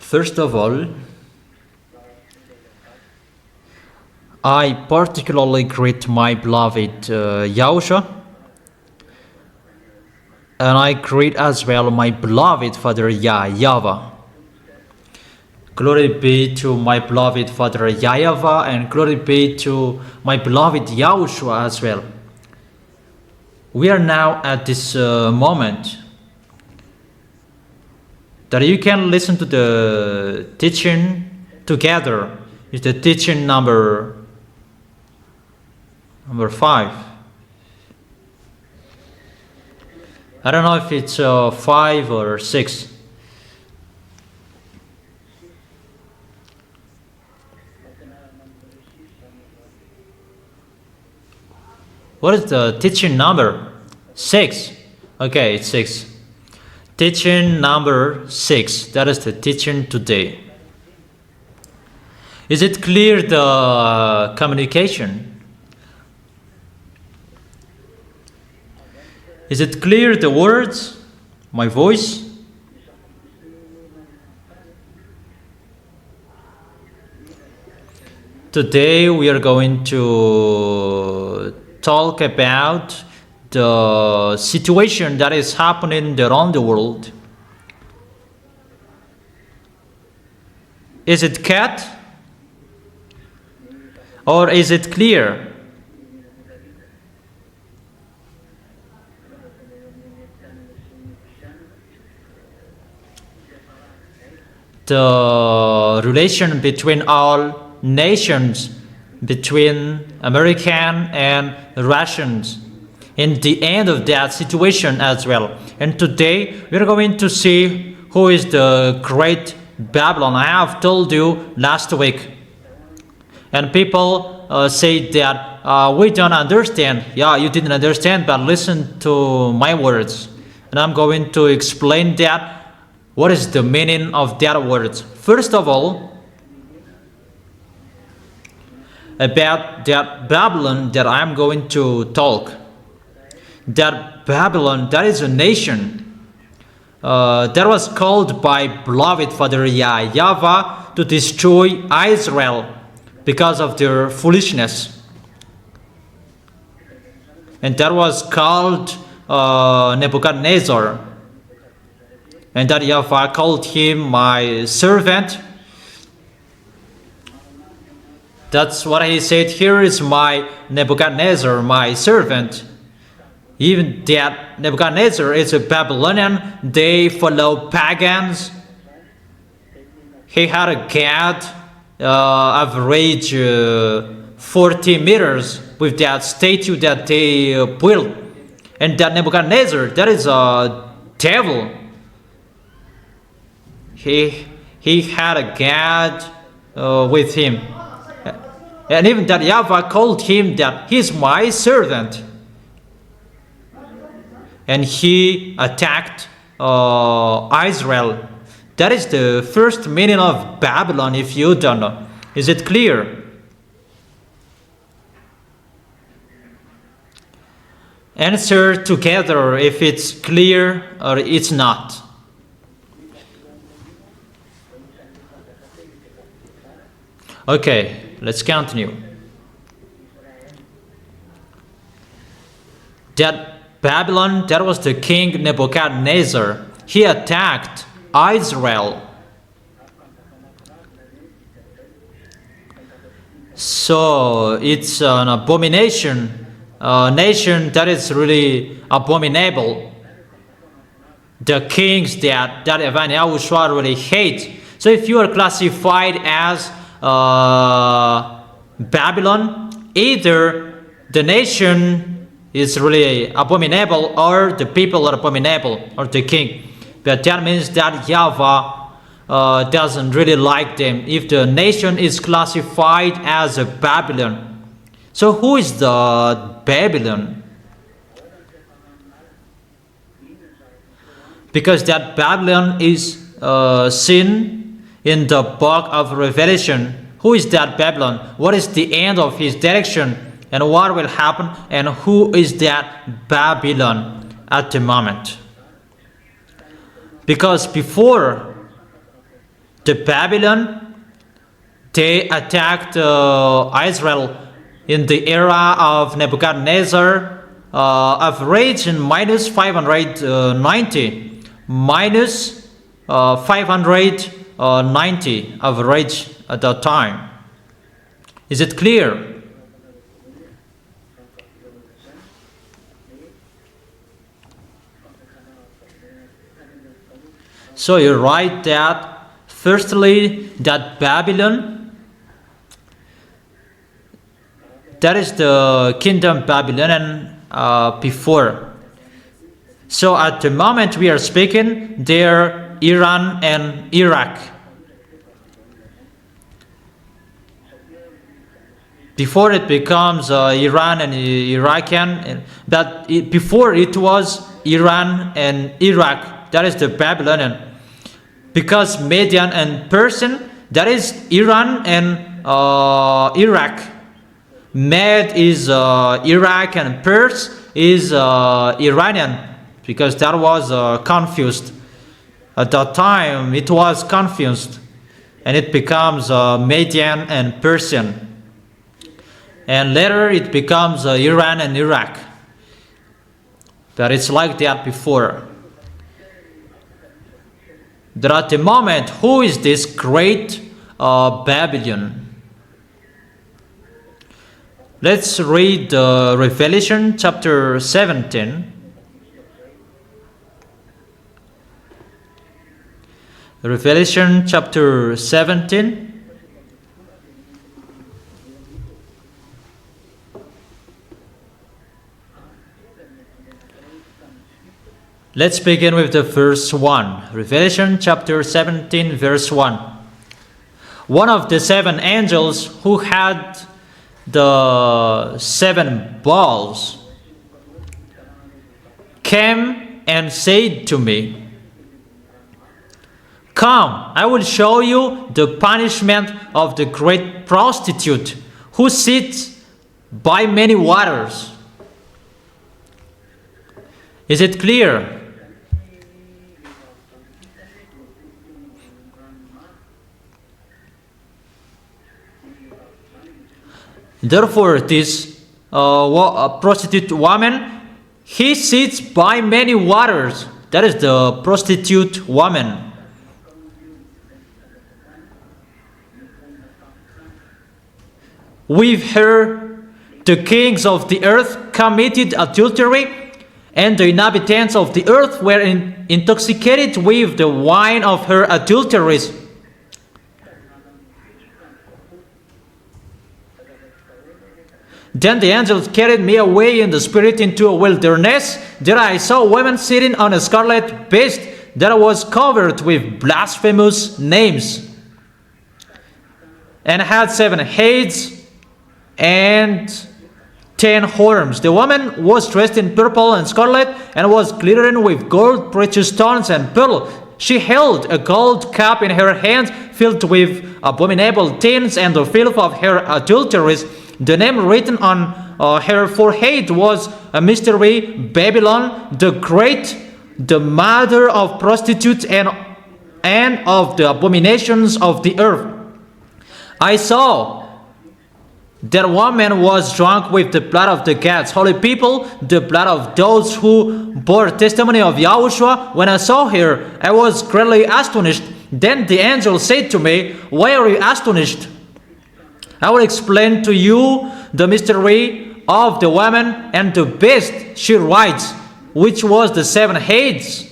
First of all, I particularly greet my beloved YAHOSHUAH, and I greet as well my beloved Father YAHVAH. Glory be to my beloved Father YAHVAH, and glory be to my beloved YAHOSHUAH as well. We are now at this moment that you can listen to the teaching together. It's the teaching number 5. I don't know if it's 5 or 6. What is the teaching number? 6. Okay, it's 6. Teaching number 6. That is the teaching today. Is it clear, the communication? Is it clear, the words, my voice? Today we are going to talk about the situation that is happening around the world. Is it cut? Or is it clear? The relation between all nations, between American and Russians, in the end of that situation as well. And today we're going to see who is the great Babylon. I have told you last week, and people say that we don't understand. Yeah, you didn't understand, but listen to my words, and I'm going to explain that. What is the meaning of that words? First of all, about that Babylon that I'm going to talk. That Babylon, that is a nation that was called by beloved Father YAHVAH to destroy Israel because of their foolishness. And that was called Nebuchadnezzar. And that YAHVAH called him my servant. That's what he said. Here is my Nebuchadnezzar, my servant. Even that Nebuchadnezzar is a Babylonian. They follow pagans. He had a god average 40 meters with that statue that they built. And that Nebuchadnezzar, that is a devil. He had a god with him. And even that YAHVAH called him that he's my servant. And he attacked Israel. That is the first meaning of Babylon, if you don't know. Is it clear? Answer together if it's clear or it's not. Okay, let's continue. That Babylon, that was the king Nebuchadnezzar. He attacked Israel. So it's an abomination, a nation that is really abominable. The kings that YAHOSHUAH really hates. So if you are classified as Babylon, either the nation is really abominable or the people are abominable, or the king. But that means that YAHVAH doesn't really like them if the nation is classified as a Babylon. So who is the Babylon? Because that Babylon is seen in the book of Revelation. Who is that Babylon? What is the end of his direction? And what will happen? And who is that Babylon at the moment? Because before the Babylon, they attacked Israel in the era of Nebuchadnezzar, average in minus 590, minus 590 average at that time. Is it clear? So you write that firstly, that Babylon, that is the kingdom Babylonian before. So at the moment we are speaking, they're Iran and Iraq. Before it becomes Iran and Iraqian, but before it was Iran and Iraq. That is the Babylonian. Because Median and Persian, that is Iran and Iraq. Med is Iraq and Pers is Iranian, because that was confused. At that time it was confused, and it becomes Median and Persian. And later it becomes Iran and Iraq. But it's like that before. That at the moment, who is this great Babylon? Let's read Revelation chapter 17. Revelation chapter 17. Let's begin with the verse 1. Revelation chapter 17, verse 1. One of the seven angels who had the seven bowls came and said to me, "Come, I will show you the punishment of the great prostitute who sits by many waters." Is it clear? Therefore, this prostitute woman, he sits by many waters. That is the prostitute woman. With her, the kings of the earth committed adultery, and the inhabitants of the earth were intoxicated with the wine of her adulteries. Then the angels carried me away in the spirit into a wilderness. There I saw women sitting on a scarlet beast that was covered with blasphemous names, and had 7 heads and 10 horns. The woman was dressed in purple and scarlet, and was glittering with gold, precious stones, and pearl. She held a gold cup in her hand, filled with abominable things and the filth of her adulteries. The name written on her forehead was a mystery, Babylon the Great, the mother of prostitutes and of the abominations of the earth. I saw that woman was drunk with the blood of the God's holy people, the blood of those who bore testimony of YAHOSHUAH. When I saw her, I was greatly astonished. Then the angel said to me, "Why are you astonished? I will explain to you the mystery of the woman and the beast she rides, which was the 7 heads,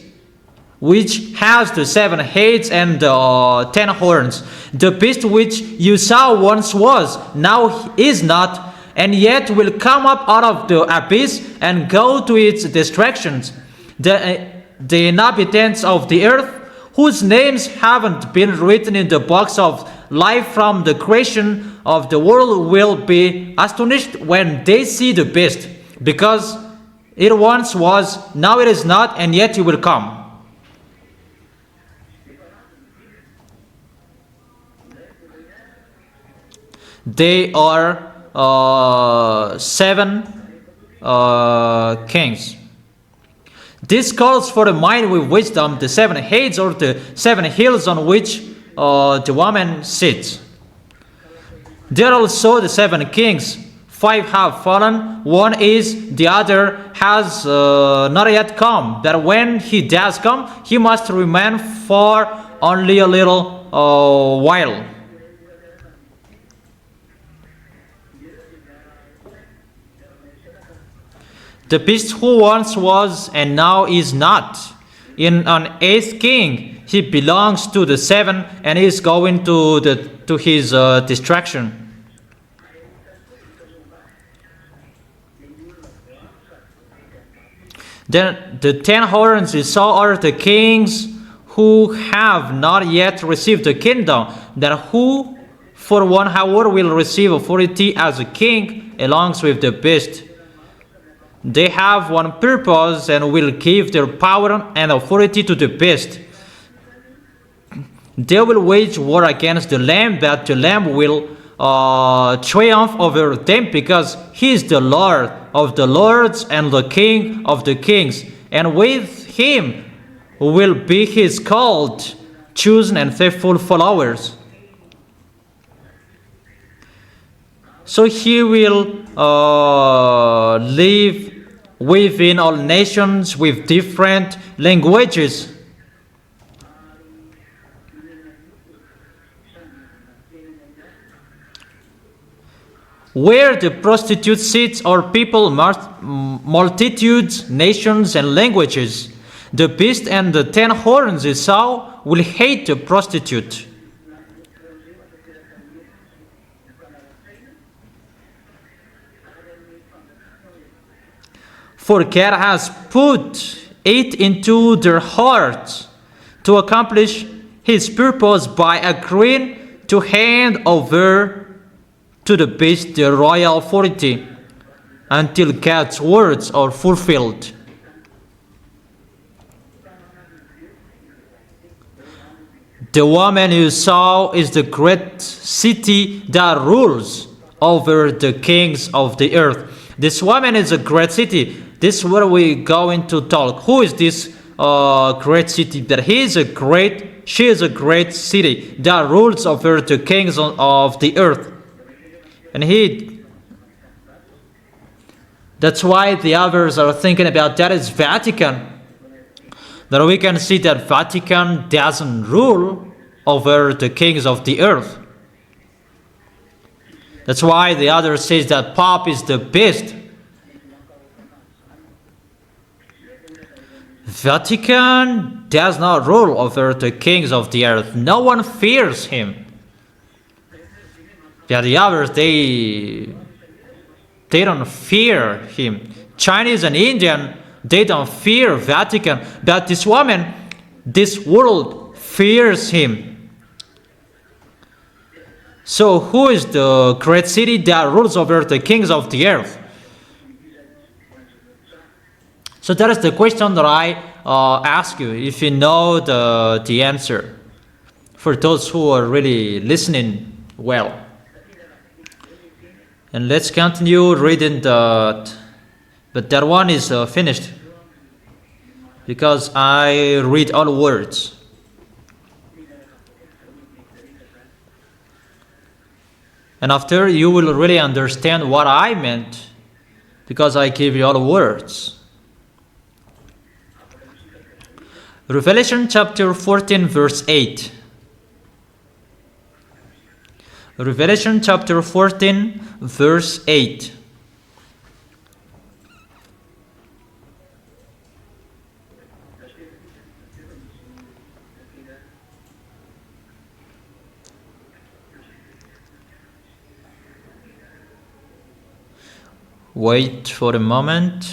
which has the 7 heads and 10 horns. The beast which you saw once was, now is not, and yet will come up out of the abyss and go to its destructions. The inhabitants of the earth, whose names haven't been written in the books of life from the creation of the world, will be astonished when they see the beast, because it once was, now it is not, and yet it will come." They are 7 kings. This calls for the mind with wisdom, the 7 heads or the 7 hills on which the woman sits. There are also the 7 kings. 5 have fallen, 1 is, the other has not yet come. But when he does come, he must remain for only a little while. The beast who once was and now is not. In an 8th king, he belongs to the 7 and is going to his destruction. Then the 10 horns you saw are the kings who have not yet received the kingdom, then who for 1 hour will receive authority as a king along with the beast. They have one purpose and will give their power and authority to the beast. They will wage war against the Lamb, but the Lamb will triumph over them because he is the Lord of the lords and the King of the kings. And with him will be his called, chosen, and faithful followers. So he will live within all nations with different languages. Where the prostitute sits are people, multitudes, nations, and languages. The beast and the 10 horns you saw will hate the prostitute. For God has put it into their hearts to accomplish his purpose by agreeing to hand over to the beast the royal authority until God's words are fulfilled. The woman you saw is the great city that rules over the kings of the earth. This woman is a great city. This is where we going to talk. Who is this great city? That she is a great city that rules over the kings of the earth. And that's why the others are thinking about that is Vatican. That we can see that Vatican doesn't rule over the kings of the earth. That's why the other says that Pope is the beast. Vatican does not rule over the kings of the earth. No one fears him. Yeah, the others, they don't fear him. Chinese and Indian, they don't fear Vatican. But this woman, this world fears him. So who is the great city that rules over the kings of the earth? So that is the question that I ask you, if you know the answer, for those who are really listening well. And let's continue reading but that one is finished because I read all words. And after you will really understand what I meant because I give you all words. Revelation chapter 14 verse 8. Revelation chapter 14 verse 8. Wait for a moment.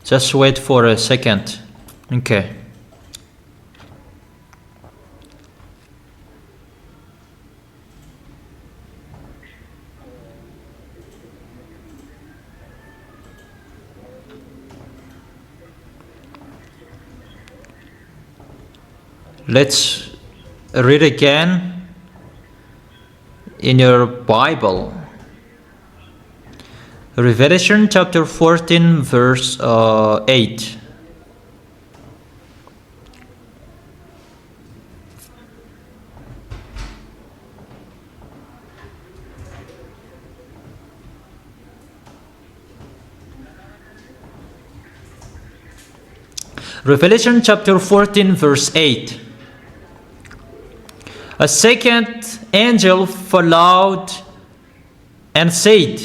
Just wait for a second. Okay. Let's read again in your Bible. Revelation chapter 14 verse 8. Revelation chapter 14 verse 8. A second angel followed and said,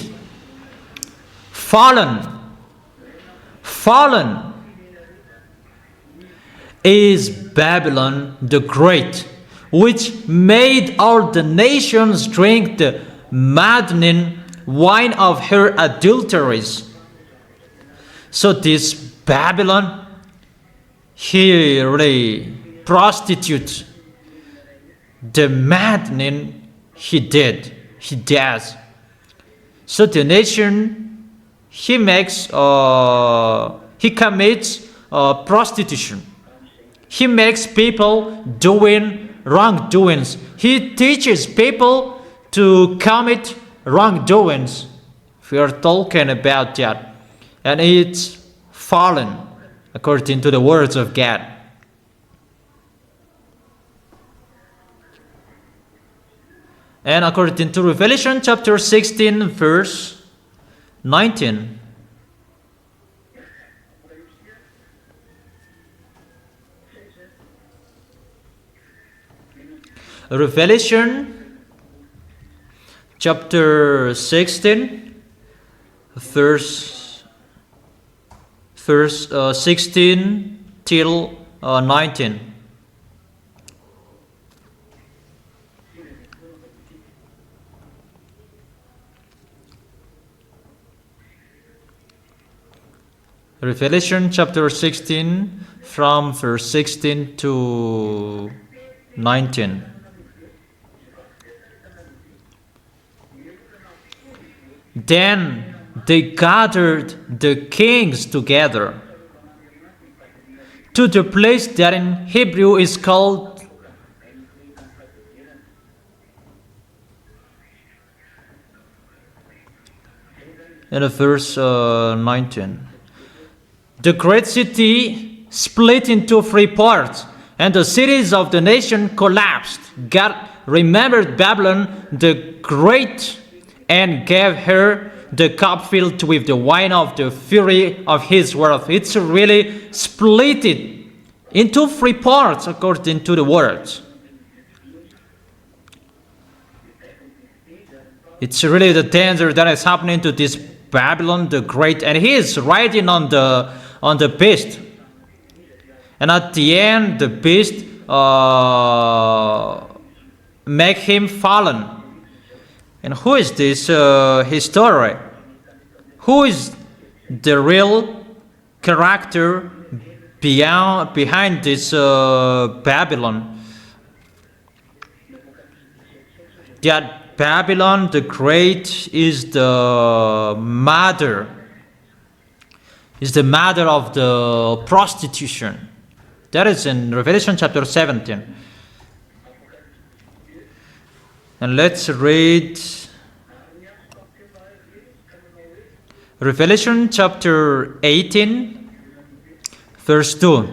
Fallen, fallen is Babylon the Great, which made all the nations drink the maddening wine of her adulteries. So this Babylon, he really prostitute. The maddening he does. So the nation, he commits prostitution. He makes people doing wrongdoings. He teaches people to commit wrongdoings. We are talking about that. And it's fallen, according to the words of God. And according to Revelation chapter 16 verse 19. Revelation chapter 16 verse 16 till 19. Revelation chapter 16 from verse 16 to 19. Then they gathered the kings together to the place that in Hebrew is called in verse 19. The great city split into 3 parts, and the cities of the nation collapsed. God remembered Babylon the Great and gave her the cup filled with the wine of the fury of his wrath. It's really split it into 3 parts according to the words. It's really the danger that is happening to this Babylon the Great, and he is riding on the beast. And at the end, the beast make him fallen. And who is this story? Who is the real character behind this Babylon? That Babylon the Great is the mother. Is the mother of the prostitution. That is in Revelation chapter 17. And let's read Revelation chapter 18, verse 2.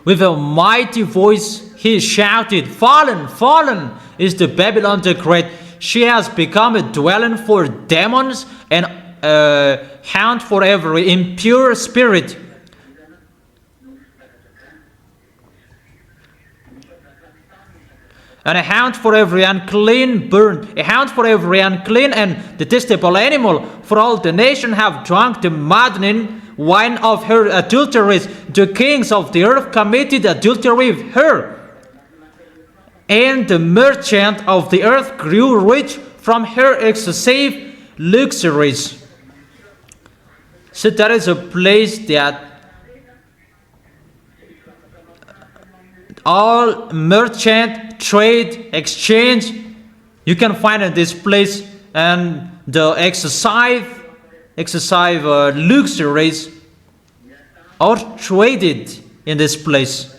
With a mighty voice he shouted, Fallen, fallen is the Babylon the Great. She has become a dwelling for demons and a haunt for every impure spirit. And a haunt for every unclean bird, a haunt for every unclean and detestable animal, for all the nation have drunk the maddening wine of her adulteries. The kings of the earth committed adultery with her, and the merchant of the earth grew rich from her excessive luxuries. So that is a place that all merchant, trade, exchange, you can find in this place, and the excessive luxuries are traded in this place.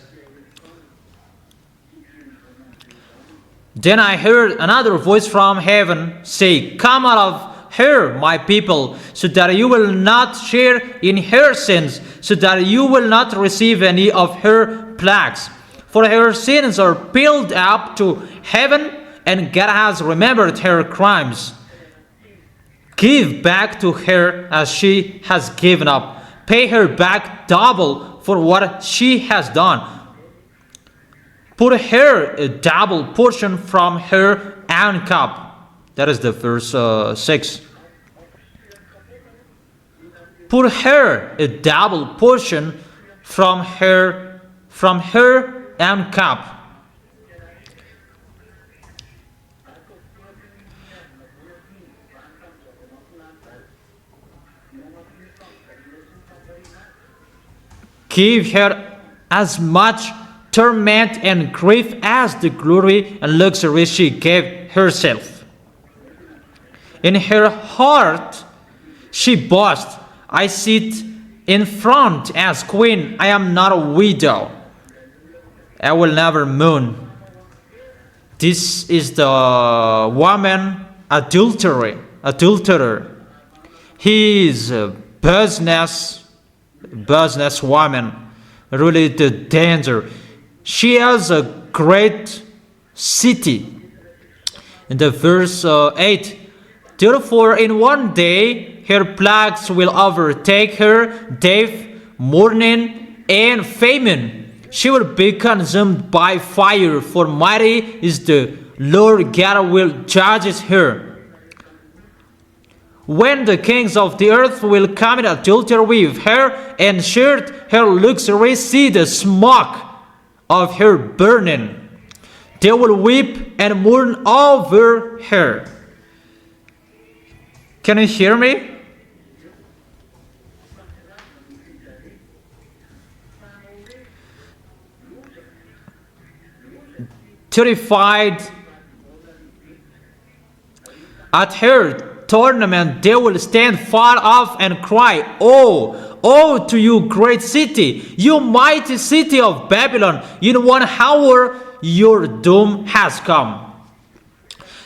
Then I heard another voice from heaven say, Come out her, my people, so that you will not share in her sins, so that you will not receive any of her plagues. For her sins are piled up to heaven, and God has remembered her crimes. Give back to her as she has given up. Pay her back double for what she has done. Put her a double portion from her own cup. That is the verse 6. Put her a double portion from her own cup. Give her as much torment and grief as the glory and luxury she gave herself. In her heart she boasts, I sit in front as queen, I am not a widow. I will never mourn. This is the woman adulterer. He is a business woman. Really the danger. She has a great city. In the verse 8, therefore in one day her plagues will overtake her, death, mourning, and famine. She will be consumed by fire, for mighty is the Lord God will judge her. When the kings of the earth will commit adultery with her and share her luxury, see the smoke of her burning. They will weep and mourn over her. Can you hear me? Terrified at her tournament, they will stand far off and cry, Oh, oh to you great city, you mighty city of Babylon, in 1 hour your doom has come.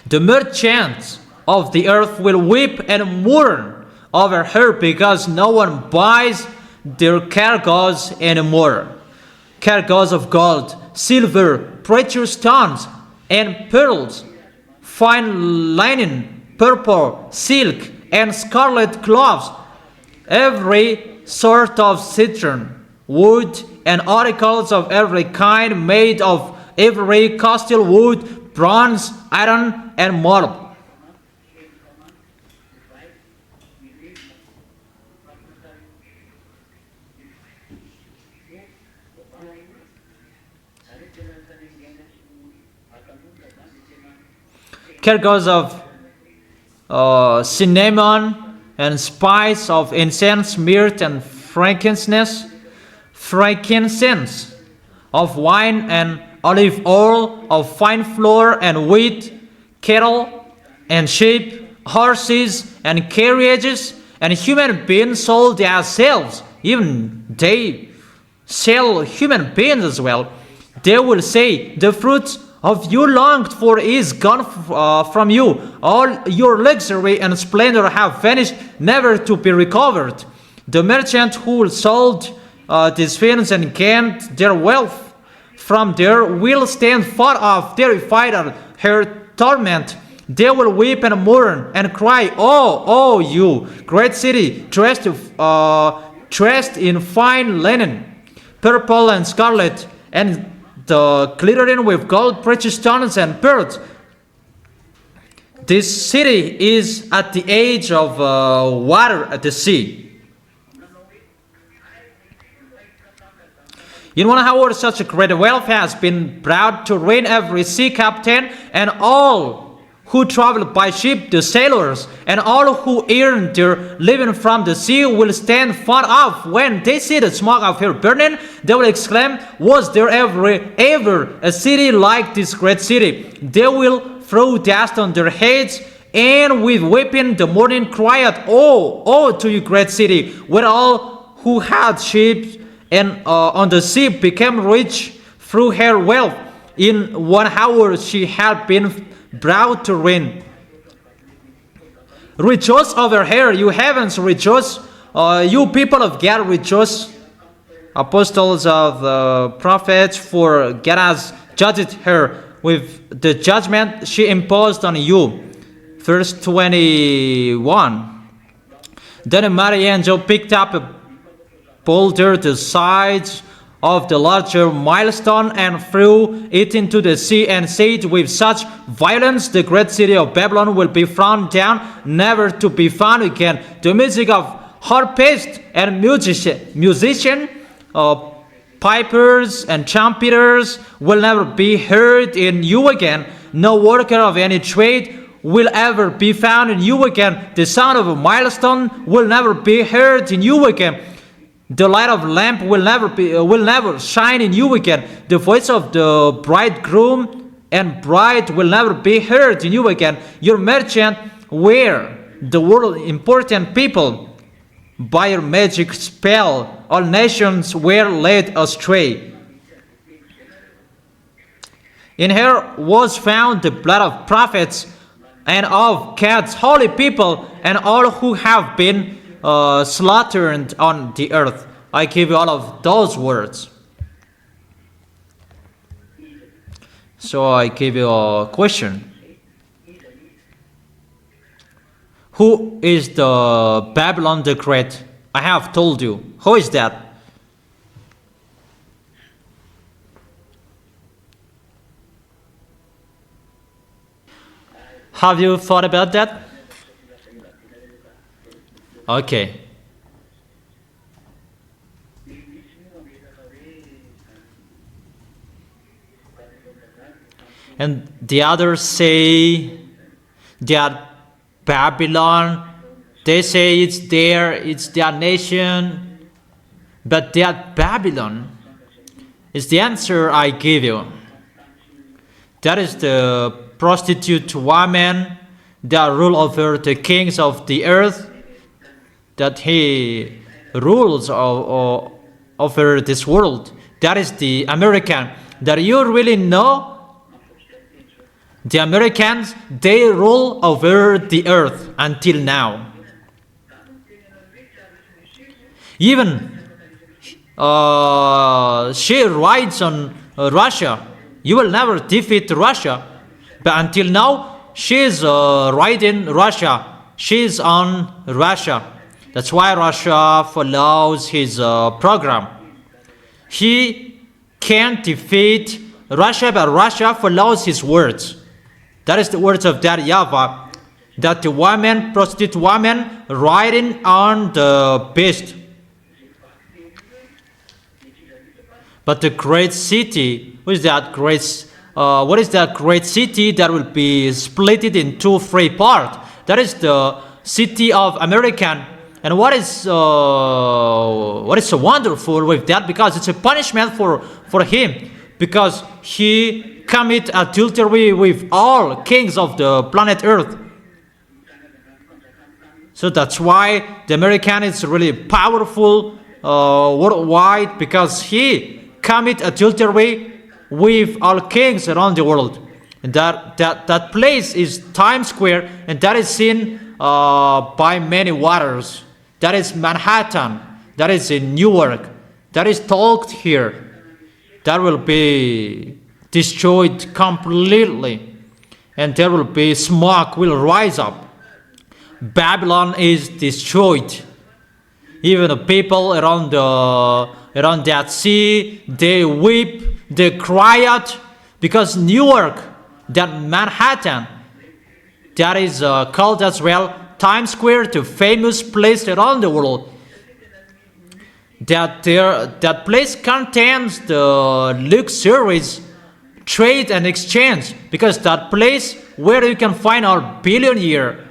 The merchants of the earth will weep and mourn over her because no one buys their cargoes anymore. Cargoes of gold, silver, precious stones, and pearls, fine linen, purple, silk, and scarlet cloths, every sort of citron, wood, and articles of every kind made of every costly wood, bronze, iron, and marble. Cargoes of cinnamon and spice, of incense, myrrh, and frankincense, of wine and olive oil, of fine flour and wheat, cattle and sheep, horses and carriages, and human beings sold as slaves. Even they sell human beings as well. They will say, the fruit of you longed for is gone from you. All your luxury and splendor have vanished, never to be recovered. The merchant who sold these things and gained their wealth from there will stand far off, terrified at her torment. They will weep and mourn and cry, Oh, oh, you great city, dressed in fine linen, purple and scarlet, and the glittering with gold, precious stones, and pearls. This city is at the edge of water at the sea. In 1 hour, such a great wealth has been brought to ruin every sea captain and all who travel by ship, the sailors, and all who earn their living from the sea will stand far off. When they see the smoke of her burning, they will exclaim, Was there ever a city like this great city? They will throw dust on their heads, and with weeping the morning cry out, Oh, oh to you great city, where all who had ships and on the sea became rich through her wealth. In 1 hour she had been brought to ruin. Rejoice over her, you heavens, rejoice. You people of God, rejoice. Apostles of the prophets, for God has judged her with the judgment she imposed on you. Verse 21. Then a mighty angel picked up a boulder the size of the larger milestone and threw it into the sea and said, with such violence the great city of Babylon will be thrown down, never to be found again. The music of harpists and musicians, pipers and trumpeters will never be heard in you again. No worker of any trade will ever be found in you again. The sound of a milestone will never be heard in you again. The light of lamp will never shine in you again. The voice of the bridegroom and bride will never be heard in you again. Your merchant were the world important people. By your magic spell, all nations were led astray. In her was found the blood of prophets and of God's holy people and all who have been slaughtered on the earth. I give you all of those words. So I give you a question. Who is the Babylon the Great? I have told you. Who is that? Have you thought about that? Okay. And the others say that Babylon, they say it's their nation, but that Babylon is the answer I give you. That is the prostitute woman that rule over the kings of the earth, that he rules over this world. That is the American. That you really know? The Americans, they rule over the earth until now. Even she rides on Russia. You will never defeat Russia. But until now, she is riding Russia. She is on Russia. That's why Russia follows his program. He can't defeat Russia, but Russia follows his words. That is the words of that YAHVAH, that the woman, prostitute woman, riding on the beast. But the great city, what is that great city that will be split into three parts? That is the city of American. And what is so wonderful with that? Because it's a punishment for him, because he commit adultery with all kings of the planet Earth. So that's why the American is really powerful worldwide, because he commit adultery with all kings around the world. And that place is Times Square, and that is seen by many waters. That is Manhattan. That is in Newark. That is talked here. That will be destroyed completely, and there will be smoke will rise up. Babylon is destroyed. Even the people around that sea, they weep, they cry out, because Newark, that Manhattan, that is called as well Times Square, the famous place around the world. That place contains the luxuries, trade and exchange, because that place where you can find our billionaire,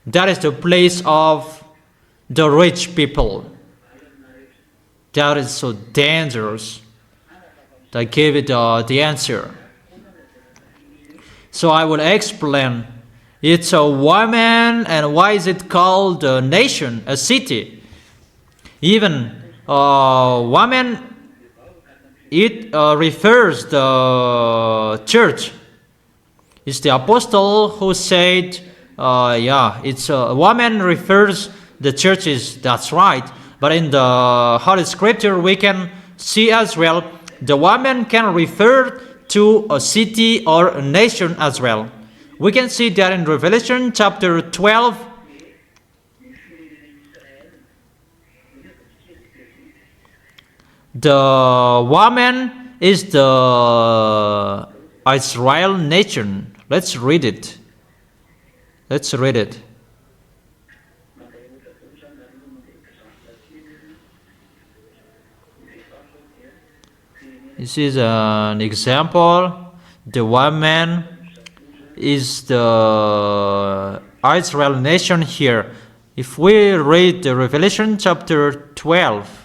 that is the place of the rich people. That is so dangerous. I gave it the answer. So I will explain. It's a woman, and why is it called a nation, a city? Even woman, it refers the church. It's the apostle who said, it's woman refers the churches. That's right. But in the Holy Scripture, we can see as well the woman can refer to a city or a nation as well. We can see that in Revelation chapter 12. The woman is the Israel nation. Let's read it. Let's read it. This is an example. The woman is the Israel nation here. If we read the Revelation chapter 12,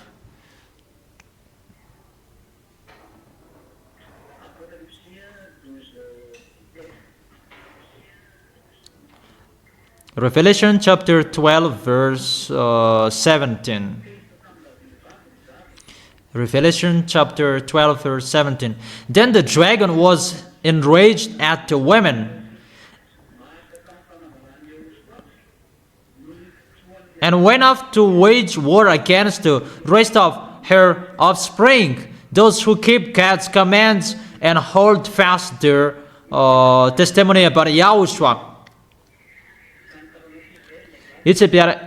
Revelation chapter 12 verse 17. Revelation chapter 12 verse 17. Then the dragon was enraged at the women and went off to wage war against the rest of her offspring, those who keep God's commands and hold fast their testimony about Yahushua. It's about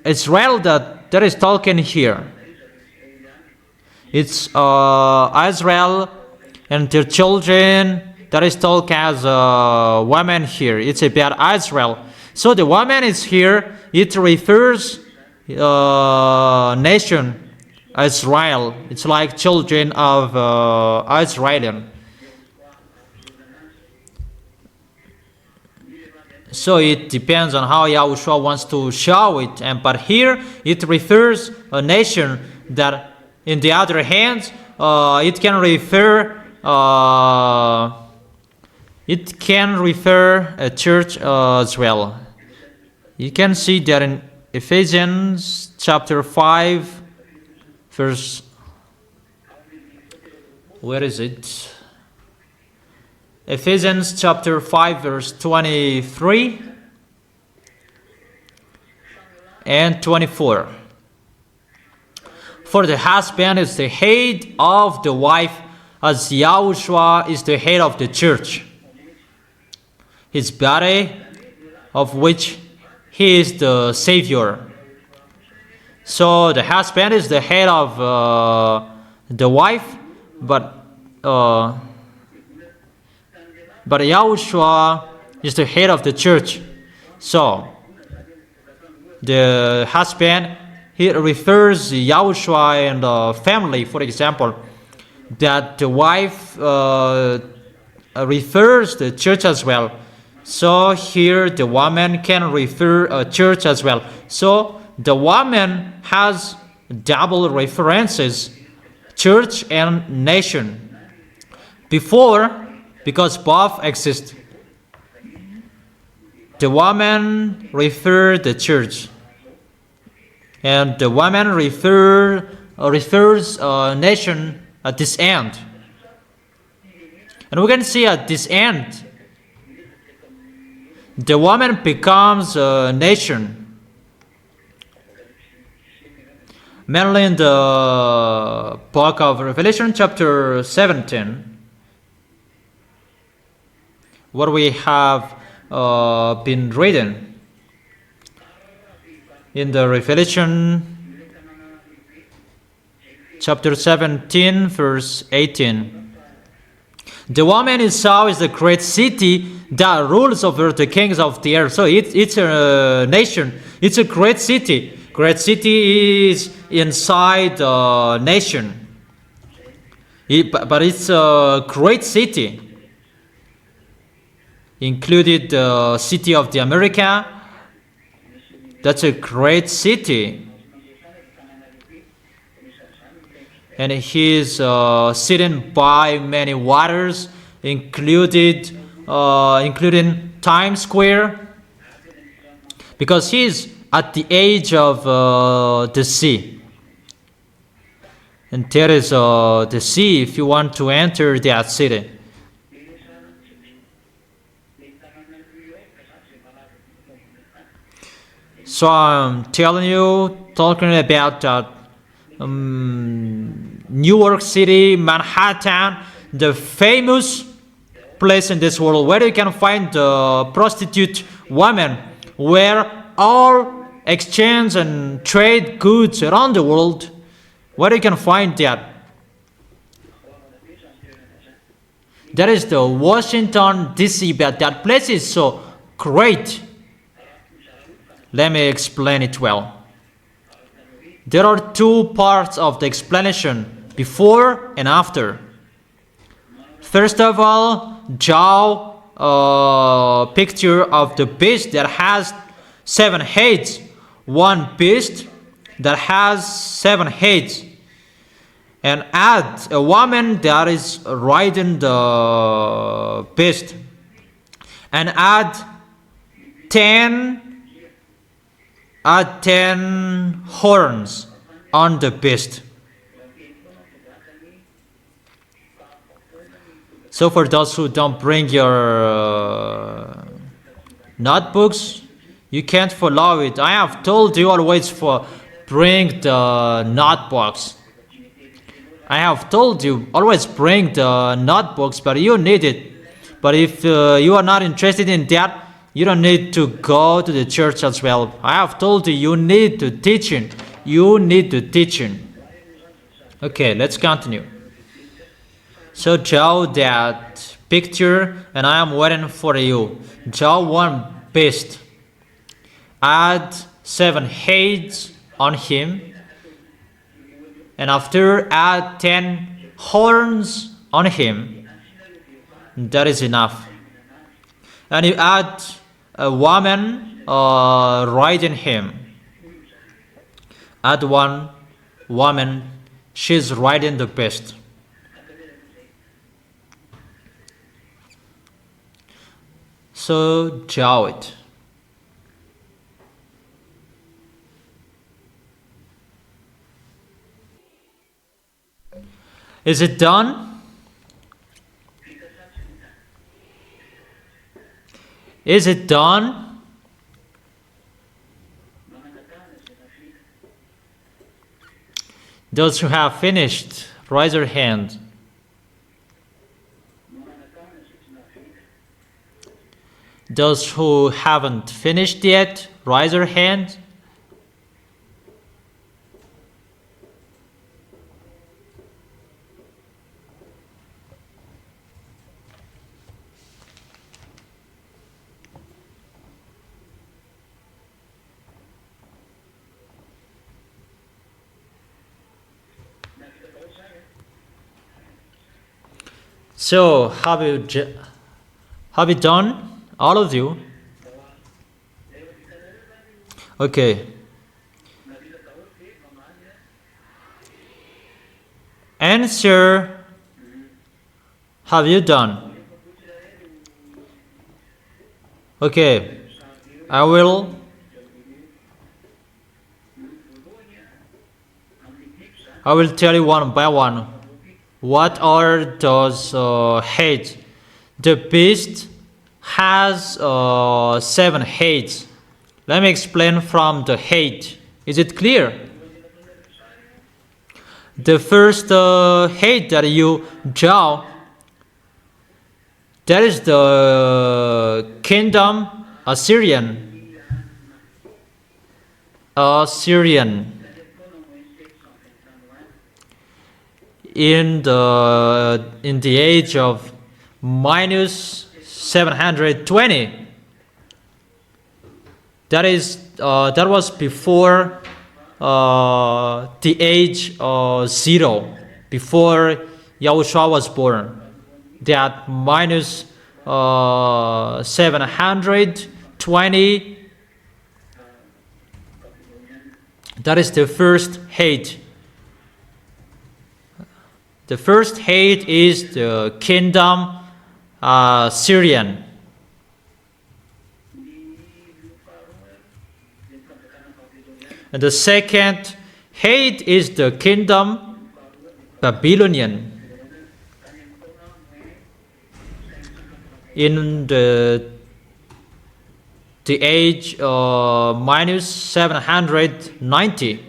Israel that is talking here. It's Israel and their children that is talked as women here. It's about Israel. So the woman is here. It refers nation Israel. It's like children of Israel. So it depends on how Yahushua wants to show it. But here it refers a nation that, in the other hand, it can refer a church as well. You can see that in Ephesians chapter 5, verse. Where is it? Ephesians chapter 5 verse 23 and 24. For the husband is the head of the wife, as Yahushua is the head of the church, his body, of which he is the Savior. So the husband is the head of the wife, but Yahushua is the head of the church. So the husband, he refers Yahushua and the family, for example, that the wife refers the church as well. So here the woman can refer a church as well. So the woman has double references, church and nation. Before, because both exist, the woman refers the church, and the woman refers a nation at this end. And we can see at this end, the woman becomes a nation. Mainly in the book of Revelation chapter 17, what we have been reading in the Revelation chapter 17 verse 18. The woman you saw is the great city that rules over the kings of the earth. So it's a nation. It's a great city. Great city is inside the nation. But it's a great city. Included the city of the America. That's a great city. And he is sitting by many waters, including Times Square, because he is at the edge of the sea. And there is the sea if you want to enter that city. So I'm telling you, talking about New York City, Manhattan, the famous place in this world where you can find the prostitute women, where all exchange and trade goods around the world, where you can find that. That is the Washington DC, but that place is so great. Let me explain it well. There are two parts of the explanation, before and after. First of all, draw a picture of the beast that has 7 heads. One beast that has 7 heads. And add a woman that is riding the beast. And add 10 horns on the beast. So for those who don't bring your notebooks, you can't follow it. I have told you always bring the notebooks. I have told you always bring the notebooks, but you need it. But if you are not interested in that, you don't need to go to the church as well. I have told you, you need to teaching. You need to teaching. Okay, let's continue. So draw that picture, and I am waiting for you. Draw one beast. Add 7 heads on him. And after, add 10 horns on him. That is enough. And you add a woman riding him. Add one woman, she's riding the beast. So draw it. Is it done? Is it done? Those who have finished, raise your hand. Those who haven't finished yet, raise your hand. So, have you done? All of you? Okay. Answer. Have you done? Okay. I will tell you one by one. What are those heads? The beast has 7 heads. Let me explain from the head. Is it clear? The first head that you draw, that is the kingdom Assyrian. In the age of minus 720. That was before the age 0, before YAHOSHUAH was born. That minus 720. That is the first head. The first head is the kingdom Syrian. And the second head is the kingdom Babylonian. In the the age minus 790.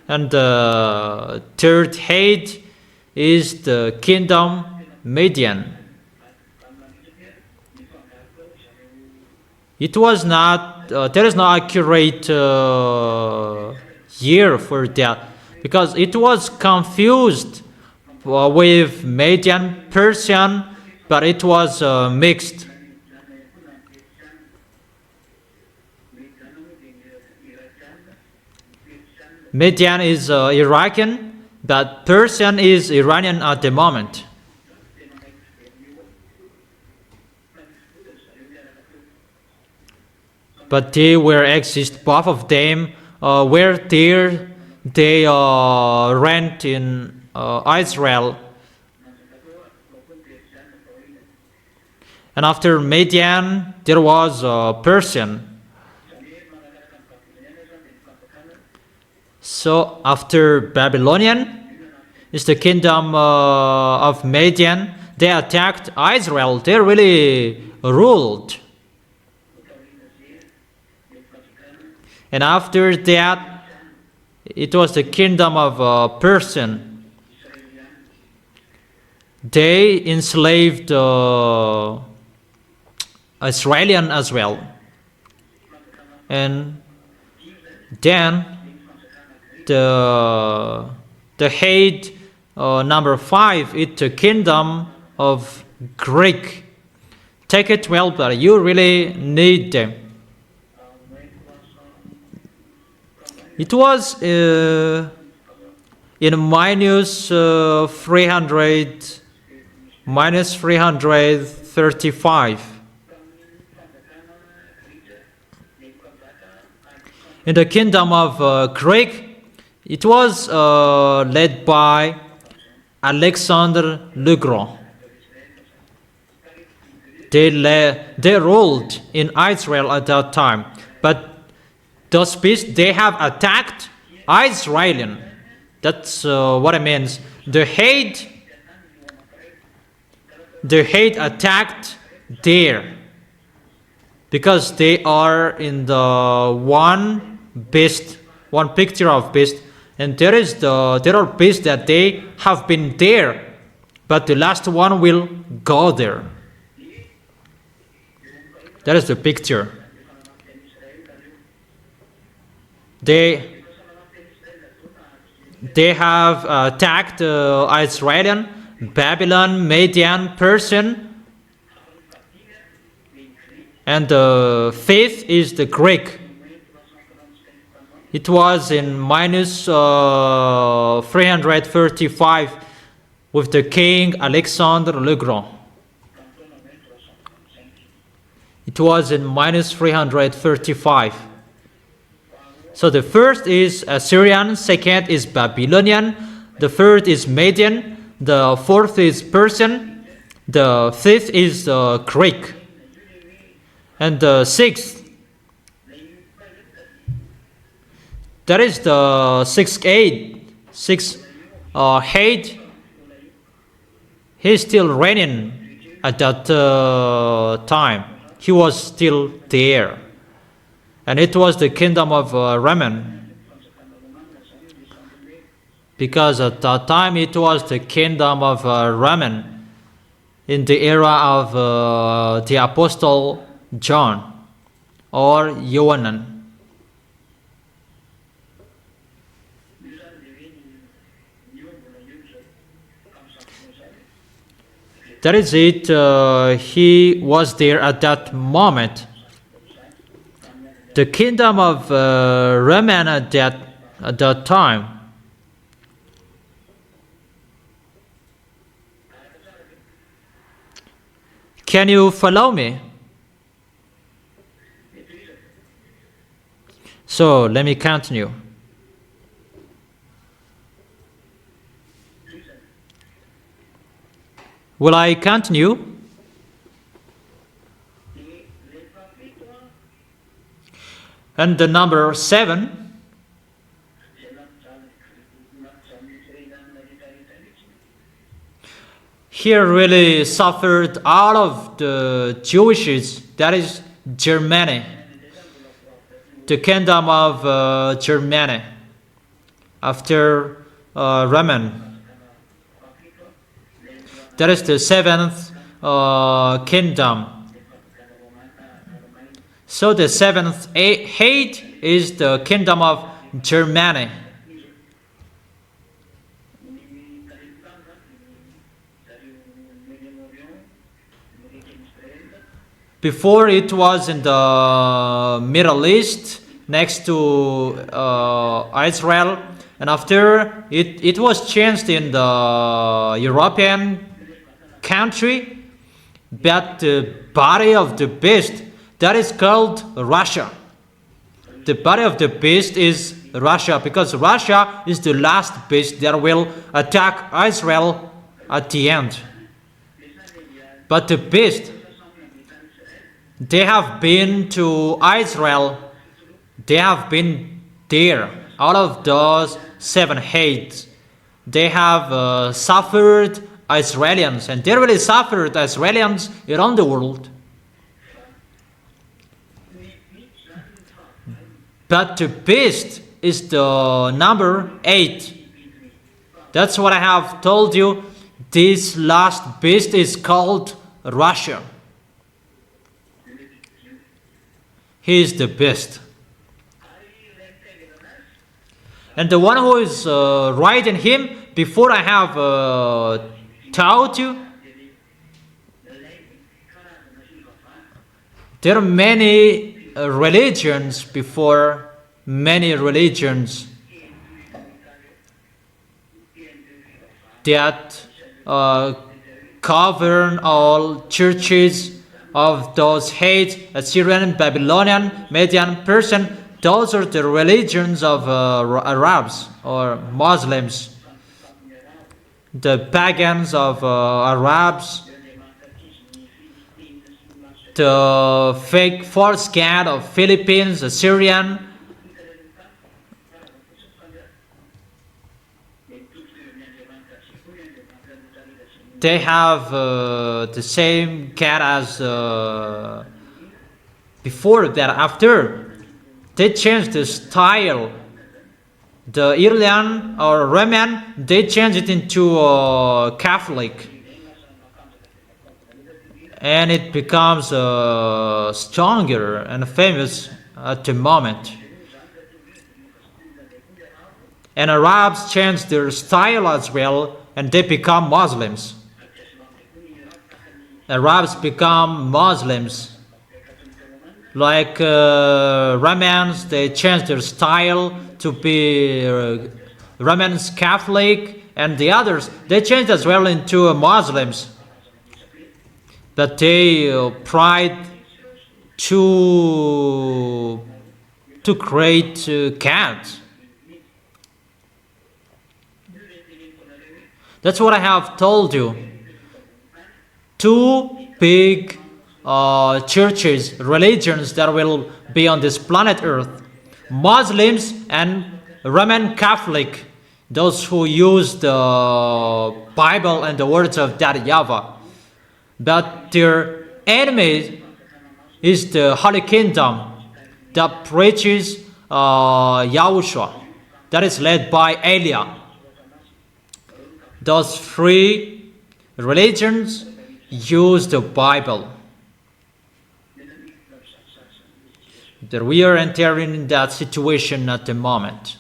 And the third head is the kingdom Median. It was not, there is no accurate year for that, because it was confused with Median Persian, but it was mixed. Median is Iraqi, but Persian is Iranian at the moment. But they were exist, both of them were there. They rent in Israel. And after Median, there was Persian. So after Babylonian is the kingdom of Median. They attacked Israel. They really ruled. And after that, it was the kingdom of Persian. They enslaved Israelian as well. And then the head number 5 is the kingdom of Greek. Take it well, but you really need them. It was in minus 335. In the kingdom of Greek, it was led by Alexander the Great. They ruled in Israel at that time, but those beasts, they have attacked Israelian. That's what it means. The head attacked there, because they are in the one picture of beast, and there are beasts that they have been there, but the last one will go there. That is the picture. They have attacked Israelian, Babylon, Median, Persian, and the fifth is the Greek. It was in minus 335 with the king Alexander the Great. It was in minus 335. So the first is Assyrian, second is Babylonian, the third is Median, the fourth is Persian, the fifth is Greek, and the sixth, that is the sixth head. He's still reigning at that time. He was still there. And it was the kingdom of Raman. Because at that time it was the kingdom of Raman in the era of the Apostle John or Yohanan. That is it. He was there at that moment. The kingdom of Raman at that time. Can you follow me? So let me continue. Will I continue? And the number 7, he really suffered out of the Jewishes, that is Germany, the kingdom of Germany, after Roman. That is the seventh kingdom. So the seventh hate is the kingdom of Germany. Before it was in the Middle East, next to Israel, and after it was changed in the European country, but the body of the beast, that is called Russia. The body of the beast is Russia, because Russia is the last beast that will attack Israel at the end. But the beast, they have been to Israel, they have been there. Out of those 7 hates, they have suffered Israelis, and they really suffered Israelis around the world. But the beast is the number 8. That's what I have told you. This last beast is called Russia. He is the beast. And the one who is right in him, before I have taught you, there are many religions before, many religions that govern all churches of those hate, Assyrian, Babylonian, Median, Persian. Those are the religions of Arabs or Muslims. The pagans of Arabs, the fake false god of Philippines, Assyrian. They have the same cat as before that. After they changed the style, the Iranian or Roman, they changed it into Catholic, and it becomes stronger and famous at the moment. And Arabs changed their style as well, and they become Muslims. Arabs become Muslims. Like Romans, they changed their style to be Romans Catholic, and the others, they changed as well into Muslims. But they tried to create cats. That's what I have told you. 2 big churches, religions that will be on this planet Earth. Muslims and Roman Catholic, those who use the Bible and the words of that YAHVAH. But their enemy is the Holy Kingdom that preaches YAHOSHUAH, that is led by Elia. Those 3 religions use the Bible. That we are entering in that situation at the moment.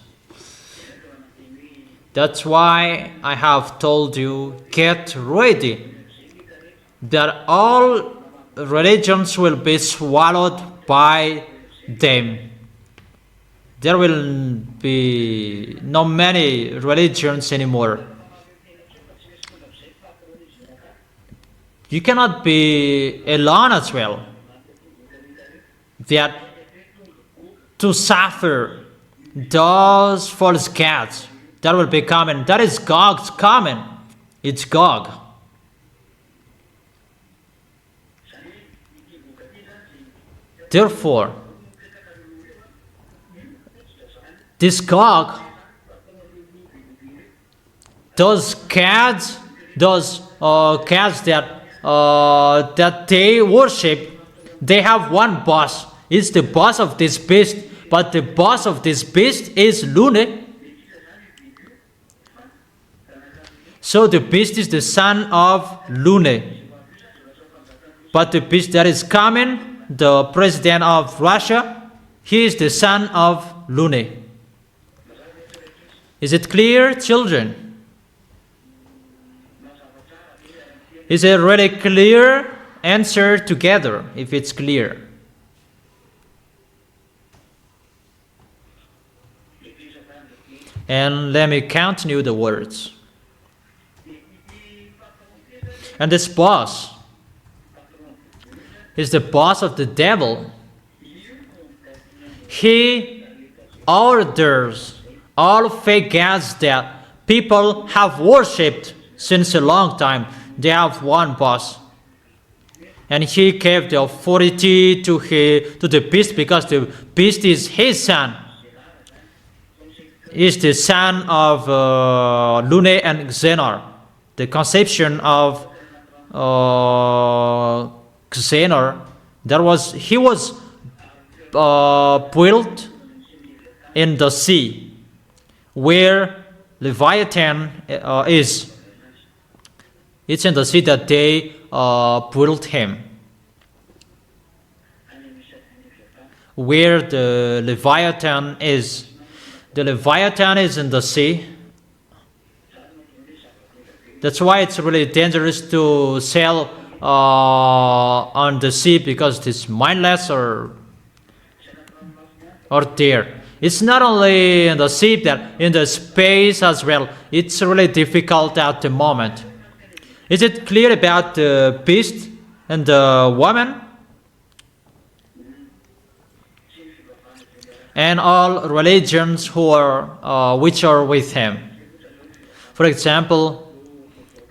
That's why I have told you, get ready, that all religions will be swallowed by them. There will be no many religions anymore. You cannot be alone as well. That to suffer those false gods that will be coming. That is Gog's coming. It's Gog. Therefore, this Gog, those gods, those gods that they worship, they have one boss. It's the boss of this beast, but the boss of this beast is Lune. So the beast is the son of Lune. But the beast that is coming, the president of Russia, he is the son of Lune. Is it clear, children? Is it really clear? Answer together if it's clear. And let me continue the words. And this boss is the boss of the devil. He orders all fake gods that people have worshipped since a long time. They have one boss. And he gave the authority to the beast because the beast is his son. He is the son of Lune and Xenor. The conception of Xenor, he was built in the sea where Leviathan is. It's in the sea that they built him. Where the Leviathan is. The Leviathan is in the sea. That's why it's really dangerous to sail on the sea, because it's mindless or there. It's not only in the sea, that in the space as well. It's really difficult at the moment. Is it clear about the beast and the woman? And all religions which are with him. For example,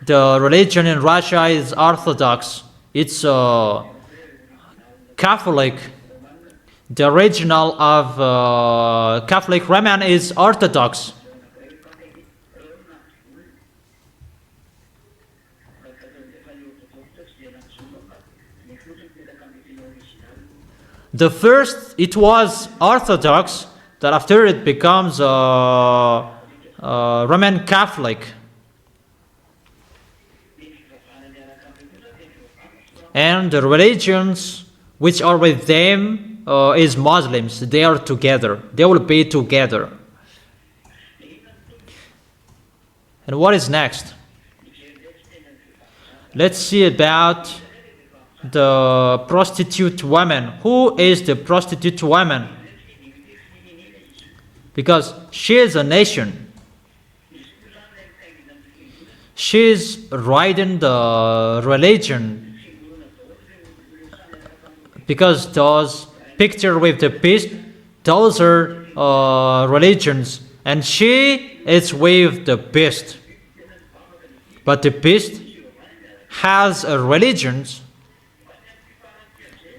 the religion in Russia is Orthodox. It's Catholic. The original of Catholic Roman is Orthodox. The first, it was Orthodox, that after it becomes Roman Catholic. And the religions which are with them is Muslims. They are together. They will be together. And what is next? Let's see about the prostitute woman. Who is the prostitute woman? Because she is a nation. She is riding the religion. Because those pictures with the beast, those are religions. And she is with the beast. But the beast has a religion.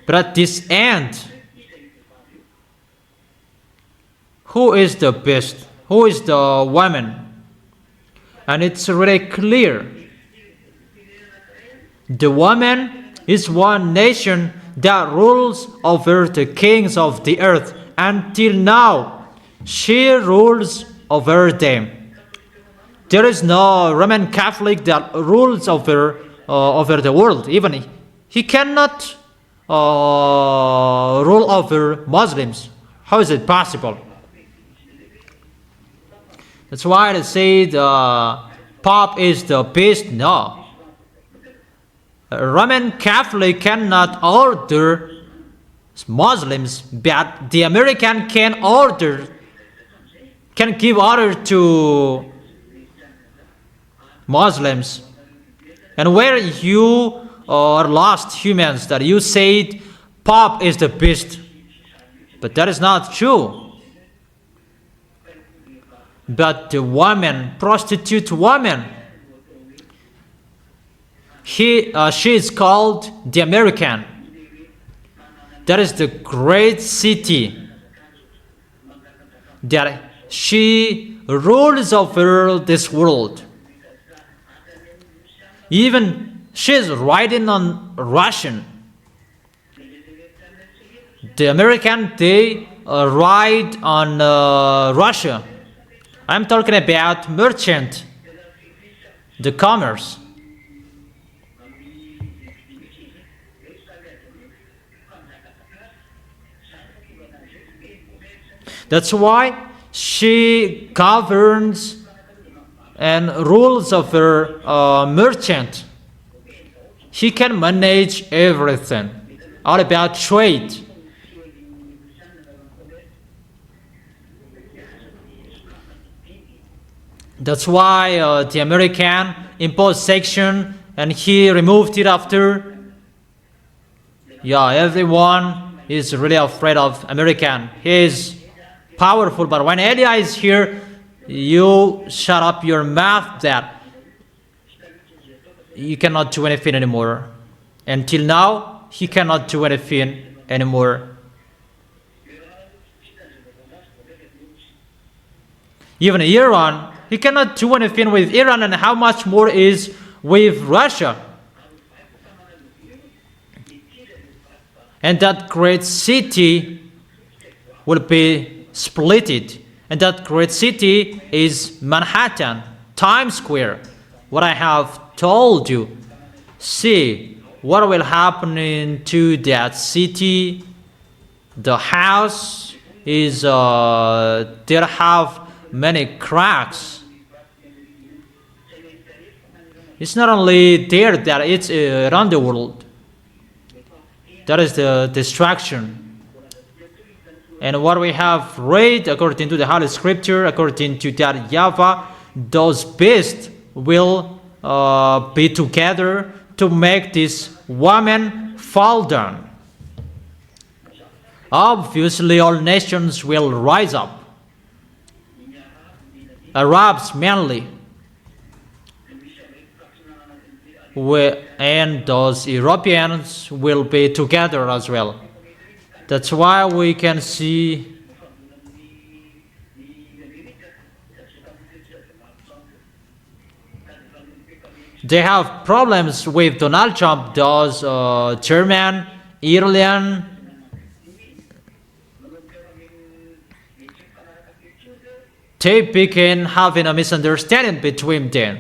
But at this end, who is the beast? Who is the woman? And it's really clear. The woman is one nation that rules over the kings of the earth. Until now, she rules over them. There is no Roman Catholic that rules over the world. Even he cannot rule over Muslims. How is it possible? That's why they say the Pope is the beast. No. A Roman Catholic cannot order Muslims, but the American can give order to Muslims. And where you are lost humans, that you said Pope is the beast. But that is not true. But the woman, prostitute woman, she is called the American. That is the great city that she rules over this world. Even she's writing on Russian. The American, they write on Russia. I'm talking about merchant, the commerce. That's why she governs and rules over merchant. He can manage everything, all about trade. That's why the American imposed section and he removed it after. Yeah, everyone is really afraid of American. He is powerful, but when Elia is here, you shut up your mouth that you cannot do anything anymore. Until now, he cannot do anything anymore. Even Iran, he cannot do anything with Iran, and how much more is with Russia. And that great city will be splitted. And that great city is Manhattan, Times Square. What I have told you. See what will happen to that city. The house is there have many cracks. It's not only there, that it's around the world. That is the destruction. And what we have read according to the Holy Scripture, according to that YAHVAH, those beasts will be together to make this woman fall down. Obviously, all nations will rise up. Arabs mainly. And those Europeans will be together as well. That's why we can see they have problems with Donald Trump, those German, Italian, they begin having a misunderstanding between them.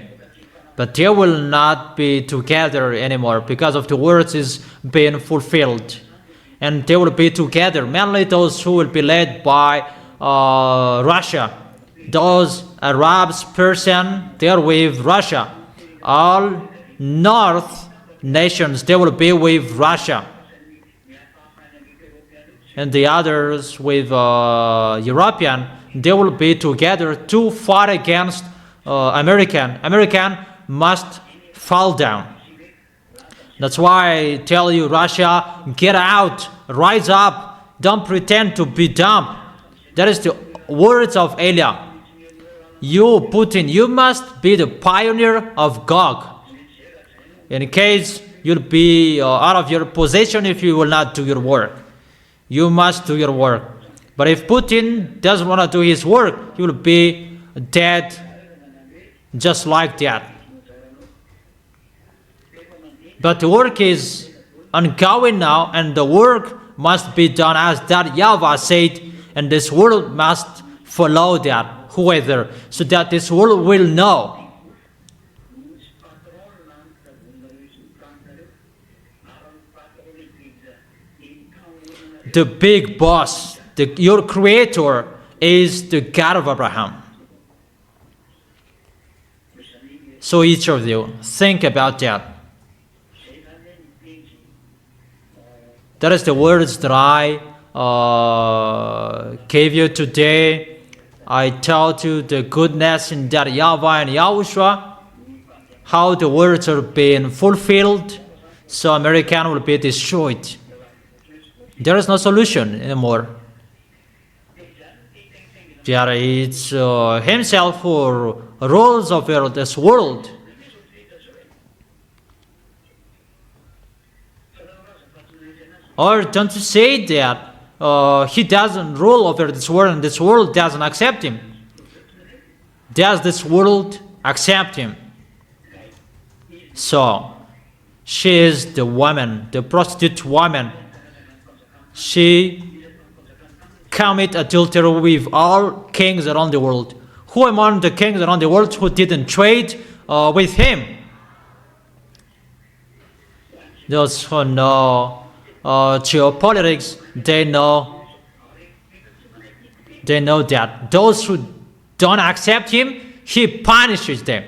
But they will not be together anymore because of the words is being fulfilled. And they will be together, mainly those who will be led by Russia. Those Arabs person, they are with Russia. All North nations, they will be with Russia. And the others with European, they will be together to fight against American. American must fall down. That's why I tell you, Russia, get out, rise up, don't pretend to be dumb. That is the words of Elia. You, Putin, you must be the pioneer of Gog. In case you'll be out of your position if you will not do your work. You must do your work. But if Putin doesn't want to do his work, he will be dead just like that. But the work is ongoing now, and the work must be done as that YAHVAH said, and this world must follow that, whoever, so that this world will know. The big boss, your creator, is the God of Abraham. So each of you, think about that. That is the words that I gave you today. I told you the goodness in that YAHVAH and YAHOSHUAH, how the words are being fulfilled, so American will be destroyed. There is no solution anymore. There is himself who rules over this world. Or don't you say that he doesn't rule over this world and this world doesn't accept him? Does this world accept him? So, she is the woman, the prostitute woman. She commit adultery with all kings around the world. Who among the kings around the world who didn't trade with him? Those who know geopolitics, they know that those who don't accept him, he punishes them.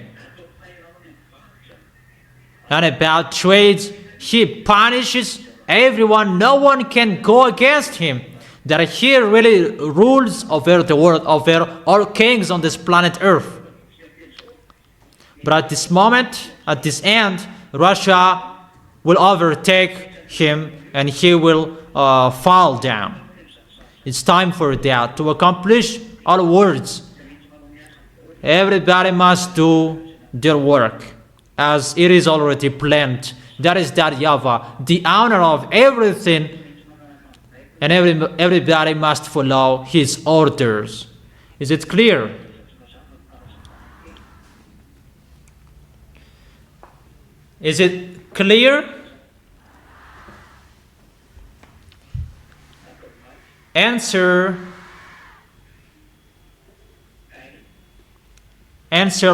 And about trades, he punishes everyone. No one can go against him. That he really rules over the world, over all kings on this planet Earth. But at this moment, at this end, Russia will overtake him and he will fall down. It's time for that to accomplish all words. Everybody must do their work as it is already planned. That is that YAHVAH, the owner of everything, and everybody must follow his orders. Is it clear? Is it clear? Answer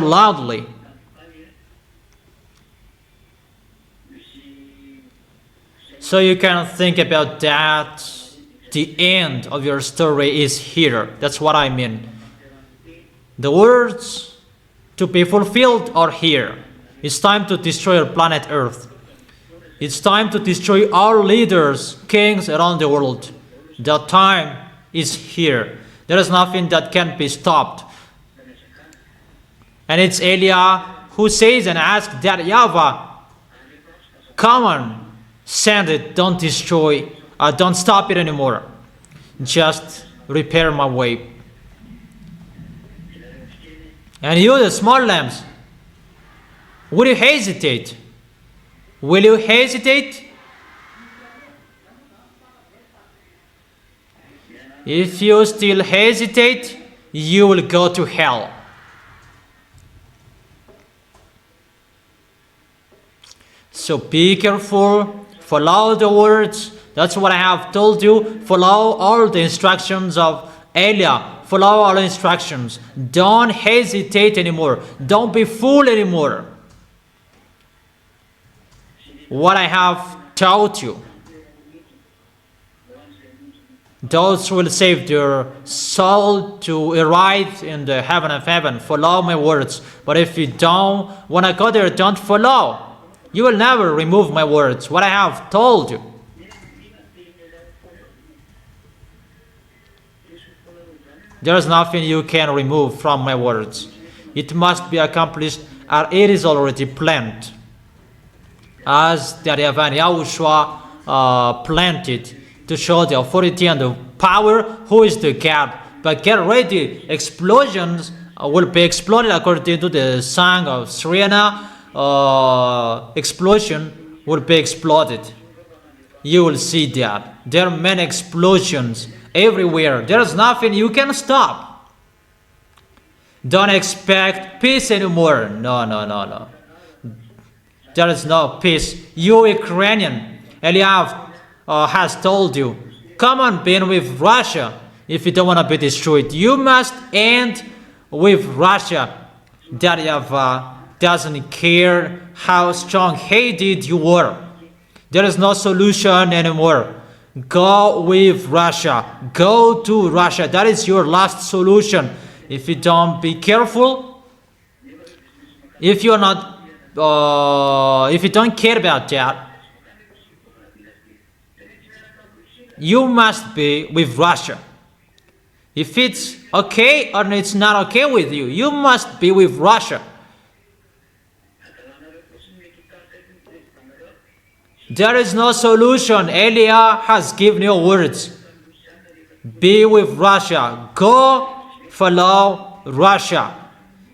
loudly. So you can think about that. The end of your story is here. That's what I mean. The words to be fulfilled are here. It's time to destroy our planet Earth. It's time to destroy all leaders, kings around the world. The time is here. There is nothing that can be stopped. And it's Elia who says and asks that YAHVAH, come on, send it, don't destroy, don't stop it anymore. Just repair my way. And you, the small lambs, will you hesitate? Will you hesitate? If you still hesitate, you will go to hell. So be careful, follow the words. That's what I have told you. Follow all the instructions of Elia. Follow all the instructions. Don't hesitate anymore. Don't be fooled anymore. What I have taught you. Those who will save their soul to arrive in the heaven of heaven. Follow my words. But if you don't want to go there, don't follow. You will never remove my words. What I have told you. There is nothing you can remove from my words. It must be accomplished, and it is already planned. As the YAHVAH and YAHOSHUAH planned it to show the authority and the power who is the God. But get ready, explosions will be exploded according to the song of Serena. Explosion will be exploded. You will see that. There are many explosions everywhere. There is nothing you can stop. Don't expect peace anymore. No. There is no peace. You Ukrainian, Eliav has told you, come on, be with Russia if you don't want to be destroyed. You must end with Russia. That YAHVAH doesn't care how strong-headed you were. There is no solution anymore. Go with Russia. Go to Russia. That is your last solution. If you don't be careful, if you're not, if you don't care about that, you must be with Russia. If it's okay or it's not okay with you, you must be with Russia. There is no solution. Elia has given you words. Be with Russia. Go follow Russia.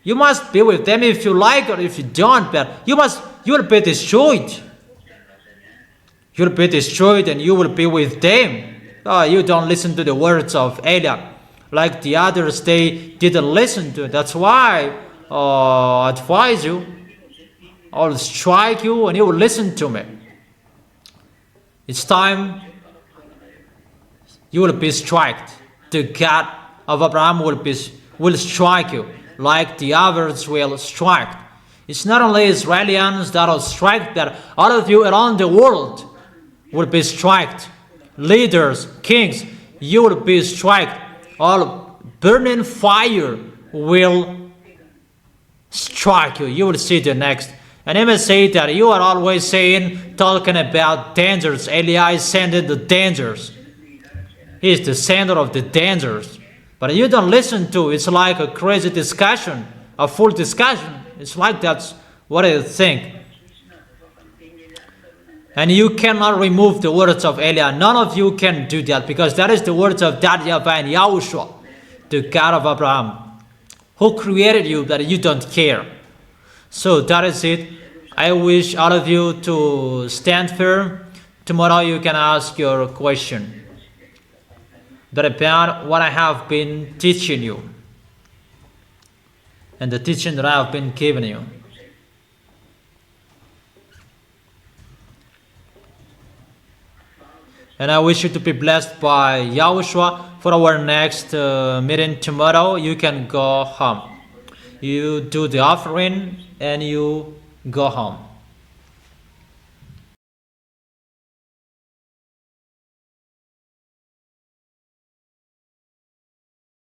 You must be with them if you like or if you don't, but you will be destroyed. You'll be destroyed and you will be with them. You don't listen to the words of Elia. Like the others, they didn't listen to it. That's why I advise you. I'll strike you and you will listen to me. It's time you will be struck. The God of Abraham will strike you like the others will strike. It's not only Israelis that will strike, that all of you around the world will be struck. Leaders, kings, you will be struck. All burning fire will strike you. You will see the next. And I may say that you are always talking about dangers. Eli is sending the dangers. He is the center of the dangers. But you don't listen to it. It's like a crazy discussion, a full discussion. It's like that's what I think. And you cannot remove the words of Eli. None of you can do that, because that is the words of that YAHVAH and YAHOSHUAH, the God of Abraham, who created you, that you don't care. So that is it. I wish all of you to stand firm. Tomorrow you can ask your question. But about what I have been teaching you, and the teaching that I have been giving you. And I wish you to be blessed by YAHOSHUAH. For our next meeting tomorrow, you can go home. You do the offering and you go home.